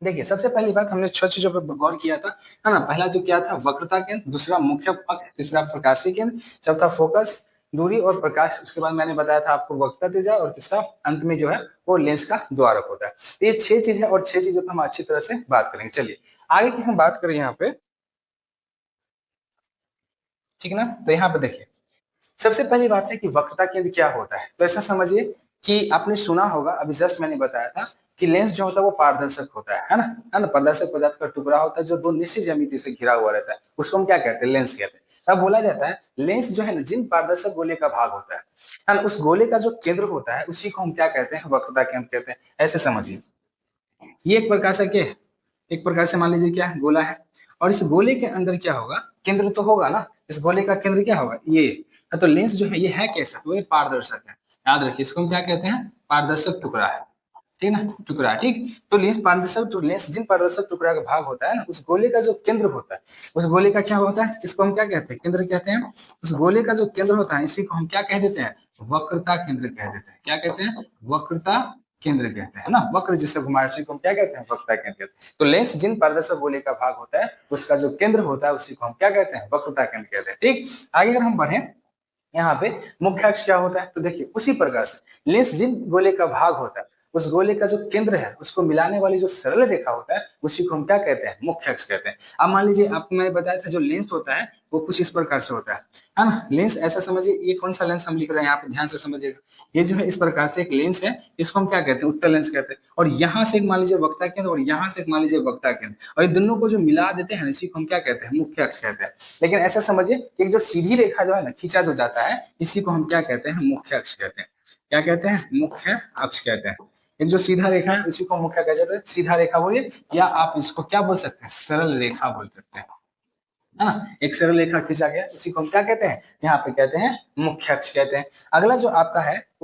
देखिए, सबसे पहली बात हमने 6 चीज़ों पे गौर किया था, है ना? पहला जो क्या था वक्रता केंद्र, दूसरा मुख्य अक्ष, तीसरा प्रकाशीय केंद्र, चौथा फोकस, दूरी और प्रकाश, उसके बाद मैंने बताया था आपको वक्रता त्रिज्या और तीसरा अंत में जो है वो लेंस का द्वारक होता है। तो ये 6 चीज़ है और 6 चीज़ों पे हम अच्छी तरह से बात करेंगे। चलिए, आगे की हम बात करें यहाँ पे, ठीक है ना? तो यहाँ पे देखिए, सबसे पहली बात है कि वक्रता केंद्र क्या होता है। तो ऐसा समझिए कि आपने सुना होगा, अभी जस्ट मैंने बताया था कि लेंस जो होता है वो पारदर्शक होता है ना? है ना? पारदर्शक पदार्थ का टुकड़ा होता है जो दो निश्चित ज्यामिति से घिरा हुआ रहता है, उसको हम क्या कहते हैं? लेंस कहते हैं। अब बोला जाता है लेंस जो है ना, जिन पारदर्शक गोले का भाग होता है ना, उस गोले का जो केंद्र होता है उसी को हम क्या कहते हैं? वक्रता केंद्र कहते हैं। ऐसे समझिए, ये एक प्रकार से क्या है? एक प्रकार से मान लीजिए क्या है? गोला है, और इस गोले के अंदर क्या होगा? केंद्र तो होगा ना। इस गोले का केंद्र क्या होगा? ये। तो लेंस जो है ये है कैसा? तो ये पारदर्शक है। याद रखिए, इसको हम क्या कहते हैं? पारदर्शक टुकड़ा है, ठीक ना? टुकड़ा, ठीक। तो लेंस पारदर्शक, लेंस जिन पारदर्शक टुकड़ा का भाग होता है ना, उस गोले का जो केंद्र होता है, उस गोले का क्या होता है? इसको हम क्या कहते हैं? केंद्र कहते हैं। उस गोले का जो केंद्र होता है इसी को हम क्या कह देते हैं? वक्रता केंद्र कह देते हैं। क्या कहते हैं? वक्रता केंद्र कहते हैं ना। वक्र जिसे घुमाए उसी को हम क्या कहते हैं? वक्रता केंद्र कहते हैं। तो लेंस जिन पारदर्शक गोले का भाग होता है उसका जो केंद्र होता है उसी को हम क्या कहते हैं? वक्रता केंद्र कहते हैं, ठीक। आगे अगर हम बढ़े, यहाँ पे मुख्य अक्ष क्या होता है? तो देखिए, उसी प्रकार से लेंस जिन गोले का भाग होता है उस गोले का जो केंद्र है उसको मिलाने वाली जो सरल रेखा होता है उसी को हम क्या कहते हैं? मुख्य अक्ष कहते हैं। अब मान लीजिए, आपको मैंने बताया था जो लेंस होता है वो कुछ इस प्रकार से होता है ना? लेंस ऐसा समझिए, ये कौन सा लेंस हम लिख रहे हैं यहाँ पे, ध्यान से समझिएगा। ये जो है इस प्रकार से एक लेंस है, इसको हम क्या कहते हैं? उत्तल लेंस कहते हैं। और यहाँ से एक मान लीजिए वक्ता केंद्र, और यहाँ से एक मान लीजिए वक्ता केंद्र, और ये दोनों को जो मिला देते हैं इसी को हम क्या कहते हैं? मुख्य अक्ष कहते हैं। लेकिन ऐसा समझिए, एक जो सीधी रेखा जो है ना, खींचा जो जाता है, इसी को हम क्या कहते हैं? मुख्य अक्ष कहते हैं। क्या कहते हैं? मुख्य अक्ष कहते हैं। एक जो सीधा रेखा है उसी को मुख्य कहते हैं। सीधा रेखा बोलिए, या आप इसको क्या बोल सकते हैं? सरल रेखा बोल सकते हैं, है ना? एक सरल रेखा खींचा गया, उसी को हम क्या कहते हैं? यहाँ पे कहते हैं मुख्य अक्ष कहते हैं। अगला जो आपका है